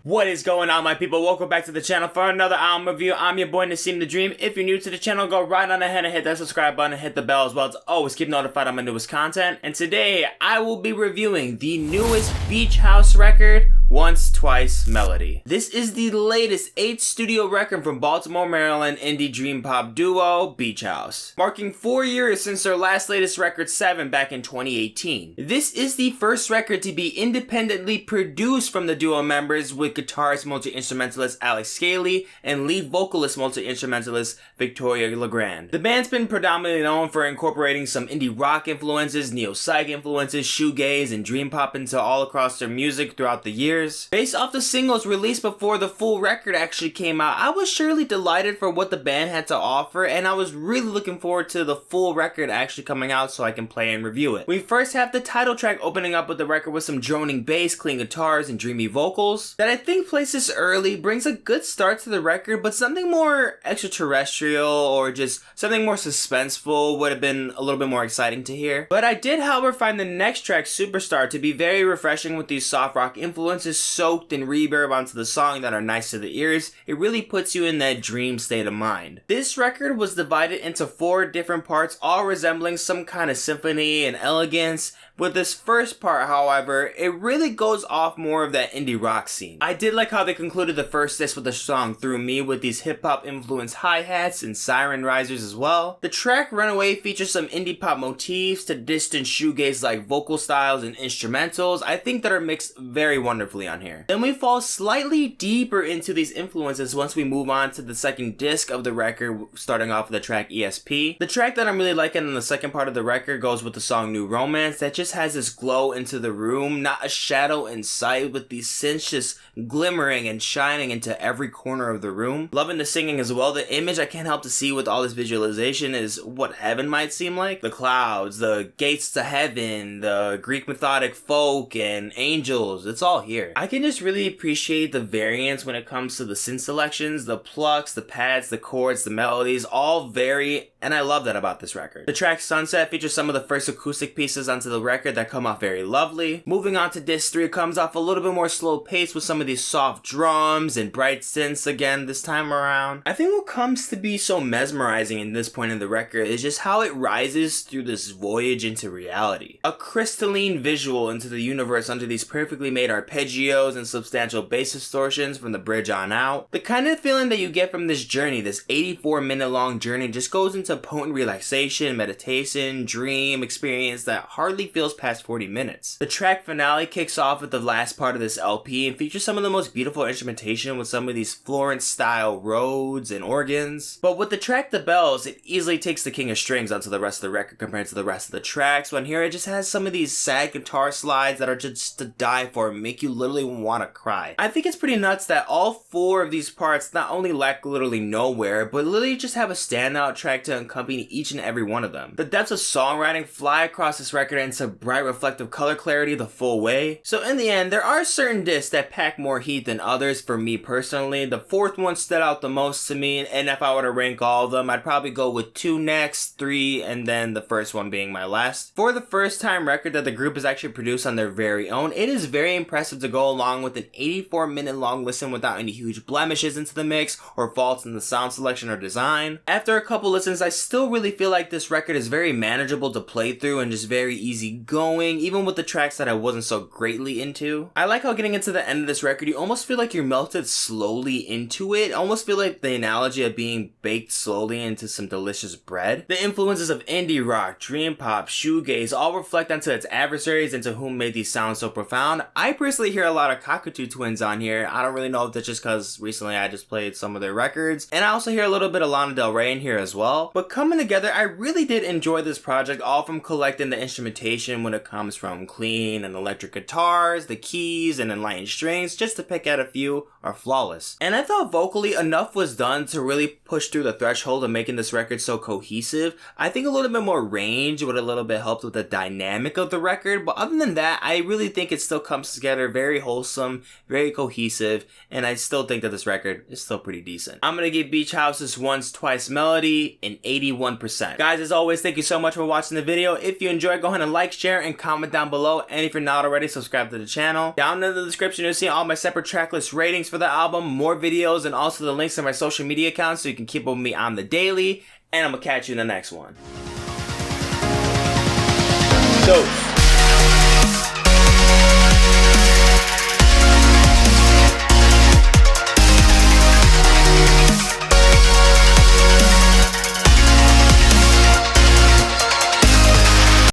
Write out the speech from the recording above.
What is going on, my people? Welcome back to the channel for another album review. I'm your boy Nassim the Dream. If you're new to the channel, go right on ahead and hit that subscribe button and hit the bell as well to always keep notified on my newest content. And today, I will be reviewing the newest Beach House record, Once Twice Melody. This is the latest 8th studio record from Baltimore, Maryland indie dream pop duo Beach House, marking 4 years since their latest record 7 back in 2018. This is the first record to be independently produced from the duo members, with guitarist multi-instrumentalist Alex Scaley and lead vocalist multi-instrumentalist Victoria Legrand. The band's been predominantly known for incorporating some indie rock influences, neo-psych influences, shoegaze, and dream pop into all across their music throughout the years. Based off the singles released before the full record actually came out, I was surely delighted for what the band had to offer, and I was really looking forward to the full record actually coming out so I can play and review it. We first have the title track opening up with the record with some droning bass, clean guitars, and dreamy vocals that I think places early, brings a good start to the record, but something more extraterrestrial or just something more suspenseful would have been a little bit more exciting to hear. But I did, however, find the next track, Superstar, to be very refreshing, with these soft rock influences soaked in reverb onto the song that are nice to the ears. It really puts you in that dream state of mind. This record was divided into 4 different parts, all resembling some kind of symphony and elegance. With this first part, however, it really goes off more of that indie rock scene. I did like how they concluded the first disc with the song Through Me, with these hip-hop influenced hi-hats and siren risers as well. The track Runaway features some indie pop motifs to distant shoegaze-like vocal styles and instrumentals, I think, that are mixed very wonderfully on here. Then we fall slightly deeper into these influences once we move on to the second disc of the record, starting off with the track ESP. The track that I'm really liking in the second part of the record goes with the song New Romance, that just has this glow into the room, not a shadow in sight, with these synths just glimmering and shining into every corner of the room. Loving the singing as well. The image I can't help to see with all this visualization is what heaven might seem like. The clouds, the gates to heaven, the Greek mythologic folk, and angels. It's all here. I can just really appreciate the variance when it comes to the synth selections, the plucks, the pads, the chords, the melodies, all vary, and I love that about this record. The track Sunset features some of the first acoustic pieces onto the record that come off very lovely. Moving on to disc 3, comes off a little bit more slow pace with some of these soft drums and bright synths again this time around. I think what comes to be so mesmerizing in this point in the record is just how it rises through this voyage into reality. A crystalline visual into the universe under these perfectly made arpeggios and substantial bass distortions from the bridge on out. The kind of feeling that you get from this journey, this 84-minute long journey, just goes into potent relaxation, meditation, dream experience that hardly feels past 40 minutes. The track Finale kicks off with the last part of this LP and features some of the most beautiful instrumentation with some of these Florence style Rhodes and organs. But with the track The Bells, it easily takes the king of strings onto the rest of the record compared to the rest of the tracks. When here it just has some of these sad guitar slides that are just to die for and make you literally want to cry. I think it's pretty nuts that all 4 of these parts not only lack literally nowhere, but literally just have a standout track to accompany each and every one of them. The depths of songwriting fly across this record into bright reflective color clarity the full way. So in the end, there are certain discs that pack more heat than others for me personally. The 4th one stood out the most to me, and if I were to rank all of them, I'd probably go with 2 next, 3, and then the first one being my last. For the first time record that the group has actually produced on their very own, it is very impressive to go along with an 84-minute long listen without any huge blemishes into the mix or faults in the sound selection or design. After a couple listens, I still really feel like this record is very manageable to play through and just very easy going, even with the tracks that I wasn't so greatly into. I like how getting into the end of this record, you almost feel like you're melted slowly into it. Almost feel like the analogy of being baked slowly into some delicious bread. The influences of indie rock, dream pop, shoegaze all reflect onto its adversaries and to whom made these sounds so profound. I personally hear a lot of Cockatoo Twins on here. I don't really know if that's just because recently I just played some of their records. And I also hear a little bit of Lana Del Rey in here as well. But coming together, I really did enjoy this project, all from collecting the instrumentation when it comes from clean and electric guitars, the keys, and enlightened strings, just to pick out a few, are flawless. And I thought vocally enough was done to really push through the threshold of making this record so cohesive. I think a little bit more range would a little bit helped with the dynamic of the record, but other than that, I really think it still comes together very very wholesome, very cohesive, and I still think that this record is still pretty decent. I'm gonna give Beach House's Once Twice Melody an 81%. Guys, as always, thank you so much for watching the video. If you enjoyed, go ahead and like, share, and comment down below. And if you're not already, subscribe to the channel. Down in the description, you'll see all my separate tracklist ratings for the album, more videos, and also the links to my social media accounts so you can keep up with me on the daily. And I'm gonna catch you in the next one. Dose.